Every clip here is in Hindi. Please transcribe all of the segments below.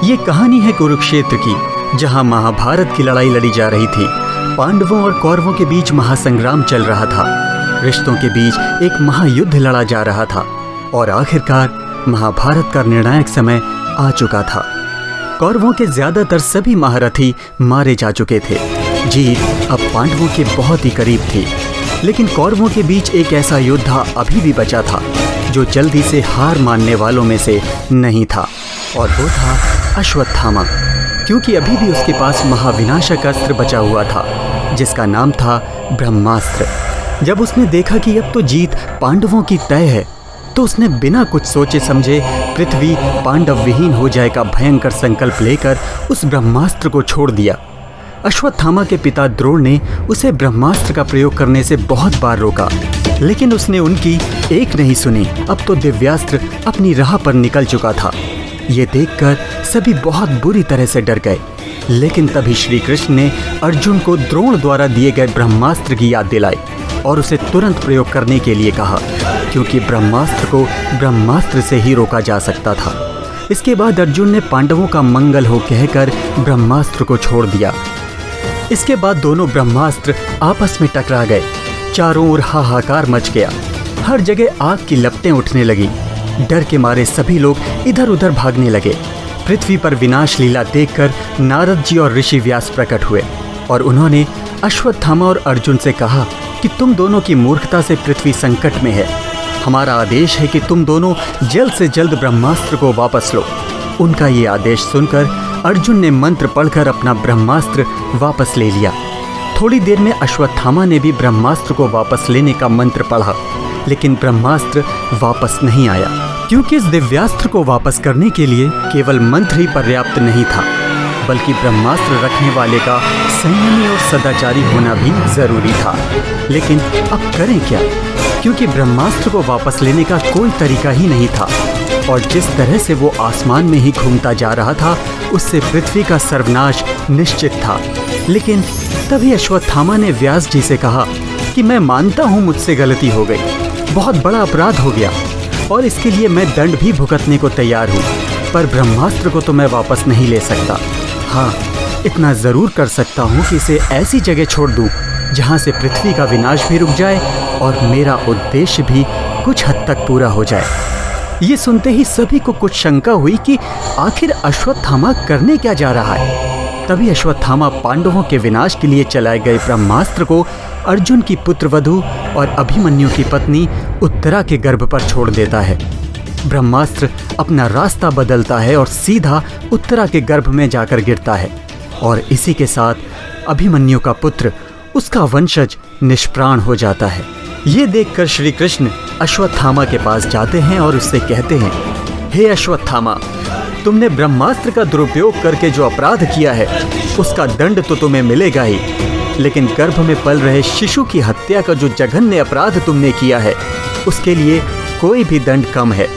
ये कहानी है कुरुक्षेत्र की, जहां महाभारत की लड़ाई लड़ी जा रही थी। पांडवों और कौरवों के बीच महासंग्राम चल रहा था। रिश्तों के बीच एक महायुद्ध लड़ा जा रहा था और आखिरकार महाभारत का निर्णायक समय आ चुका था। कौरवों के ज्यादातर सभी महारथी मारे जा चुके थे। जीत अब पांडवों के बहुत ही करीब थी, लेकिन कौरवों के बीच एक ऐसा योद्धा अभी भी बचा था जो जल्दी से हार मानने वालों में से नहीं था, और वो था अश्वत्थामा। क्योंकि अभी भी उसके पास महाविनाशक अस्त्र बचा हुआ था, जिसका नाम था ब्रह्मास्त्र। जब उसने देखा कि अब तो जीत पांडवों की तय है, तो उसने बिना कुछ सोचे समझे पृथ्वी पांडव विहीन हो जाए का भयंकर संकल्प लेकर उस ब्रह्मास्त्र को छोड़ दिया। अश्वत्थामा के पिता द्रोण ने उसे ब्रह्मास्त्र का प्रयोग करने से बहुत बार रोका, लेकिन उसने उनकी एक नहीं सुनी। अब तो दिव्यास्त्र अपनी राह पर निकल चुका था। ये देखकर सभी बहुत बुरी तरह से डर गए, लेकिन तभी श्री कृष्ण ने अर्जुन को द्रोण द्वारा दिए गए ब्रह्मास्त्र की याद दिलाई और उसे तुरंत प्रयोग करने के लिए कहा, क्योंकि ब्रह्मास्त्र को ब्रह्मास्त्र से ही रोका जा सकता था। इसके बाद अर्जुन ने पांडवों का मंगल हो कहकर ब्रह्मास्त्र को छोड़ दिया। इसके बाद दोनों ब्रह्मास्त्र आपस में टकरा गए। चारों ओर हाहाकार मच गया। हर जगह आग की लपटें उठने लगी। डर के मारे सभी लोग इधर उधर भागने लगे। पृथ्वी पर विनाश लीला देखकर नारद जी और ऋषि व्यास प्रकट हुए और उन्होंने अश्वत्थामा और अर्जुन से कहा कि तुम दोनों की मूर्खता से पृथ्वी संकट में है। हमारा आदेश है कि तुम दोनों जल्द से जल्द ब्रह्मास्त्र को वापस लो। उनका ये आदेश सुनकर अर्जुन ने मंत्र पढ़कर अपना ब्रह्मास्त्र वापस ले लिया। थोड़ी देर में अश्वत्थामा ने भी ब्रह्मास्त्र को वापस लेने का मंत्र पढ़ा, लेकिन ब्रह्मास्त्र वापस नहीं आया, क्योंकि इस दिव्यास्त्र को वापस करने के लिए केवल मंत्र ही पर्याप्त नहीं था, बल्कि ब्रह्मास्त्र रखने वाले का संयमी और सदाचारी होना भी जरूरी था। लेकिन अब करें क्या, क्योंकि ब्रह्मास्त्र को वापस लेने का कोई तरीका ही नहीं था, और जिस तरह से वो आसमान में ही घूमता जा रहा था, उससे पृथ्वी का सर्वनाश निश्चित था। लेकिन तभी अश्वत्थामा ने व्यास जी से कहा कि मैं मानता हूँ मुझसे गलती हो गई, बहुत बड़ा अपराध हो गया, और इसके लिए मैं दंड भी भुगतने को तैयार हूँ, पर ब्रह्मास्त्र को तो मैं वापस नहीं ले सकता। हाँ, इतना ज़रूर कर सकता हूँ कि इसे ऐसी जगह छोड़ दूँ जहाँ से पृथ्वी का विनाश भी रुक जाए और मेरा उद्देश्य भी कुछ हद तक पूरा हो जाए। ये सुनते ही सभी को कुछ शंका हुई कि आखिर अश्वत्थामा करने क्या जा रहा है। तभी अश्वत्थामा पांडवों के विनाश के लिए चलाए गए ब्रह्मास्त्र को अर्जुन की पुत्रवधू और अभिमन्यु की पत्नी उत्तरा के गर्भ पर छोड़ देता है। ब्रह्मास्त्र अपना रास्ता बदलता है और सीधा उत्तरा के गर्भ में जाकर गिरता है, और इसी के साथ अभिमन्यु का पुत्र, उसका वंशज, निष्प्राण हो जाता है। ये देखकर श्री कृष्ण अश्वत्थामा के पास जाते हैं और उससे कहते हैं, हे अश्वत्थामा, तुमने ब्रह्मास्त्र का दुरुपयोग करके जो अपराध किया है, उसका दंड तो तुम्हें मिलेगा ही, लेकिन गर्भ में पल रहे शिशु की हत्या का जो जघन्य अपराध तुमने किया है, उसके लिए कोई भी दंड कम है।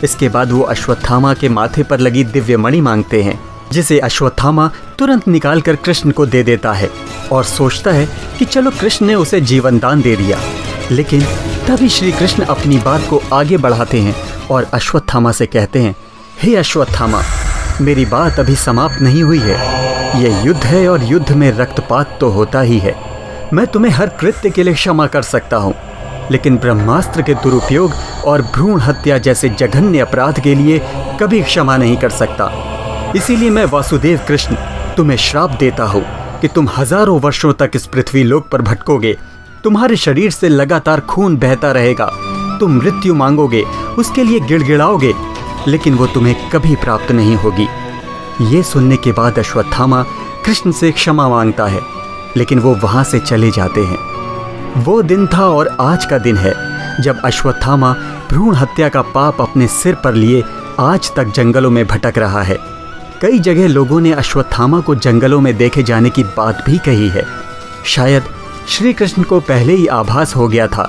इसके बाद वो अश्वत्थामा के माथे पर लगी दिव्य मणि मांगते हैं, जिसे अश्वत्थामा तुरंत निकाल कर कृष्ण को दे देता है और सोचता है कि चलो कृष्ण ने उसे जीवन दान दे दिया। लेकिन तभी श्री कृष्ण अपनी बात को आगे बढ़ाते हैं और अश्वत्थामा से कहते हैं, हे अश्वत्थामा, मेरी बात अभी समाप्त नहीं हुई है। यह युद्ध है और युद्ध में रक्तपात तो होता ही है। मैं तुम्हें हर कृत्य के लिए क्षमा कर सकता हूँ, लेकिन ब्रह्मास्त्र के दुरुपयोग और भ्रूण हत्या जैसे जघन्य अपराध के लिए कभी क्षमा नहीं कर सकता। इसीलिए मैं वासुदेव कृष्ण तुम्हें श्राप देता हूँ कि तुम हजारों वर्षों तक इस पृथ्वी लोक पर भटकोगे। तुम्हारे शरीर से लगातार खून बहता रहेगा। तुम मृत्यु मांगोगे, उसके लिए गिड़गिड़ाओगे, लेकिन वो तुम्हें कभी प्राप्त नहीं होगी। ये सुनने के बाद अश्वत्थामा कृष्ण से क्षमा मांगता है, लेकिन वो वहां से चले जाते हैं। वो दिन था और आज का दिन है जब अश्वत्थामा भ्रूण हत्या का पाप अपने सिर पर लिए आज तक जंगलों में भटक रहा है। कई जगह लोगों ने अश्वत्थामा को जंगलों में देखे जाने की बात भी कही है। शायद श्री कृष्ण को पहले ही आभास हो गया था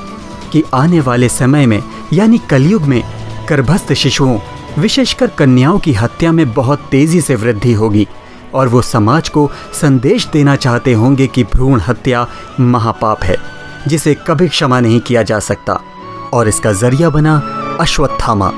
कि आने वाले समय में, यानी कलयुग में, गर्भस्थ शिशुओं, विशेषकर कन्याओं की हत्या में बहुत तेजी से वृद्धि होगी, और वो समाज को संदेश देना चाहते होंगे कि भ्रूण हत्या महापाप है, जिसे कभी क्षमा नहीं किया जा सकता। और इसका जरिया बना अश्वत्थामा।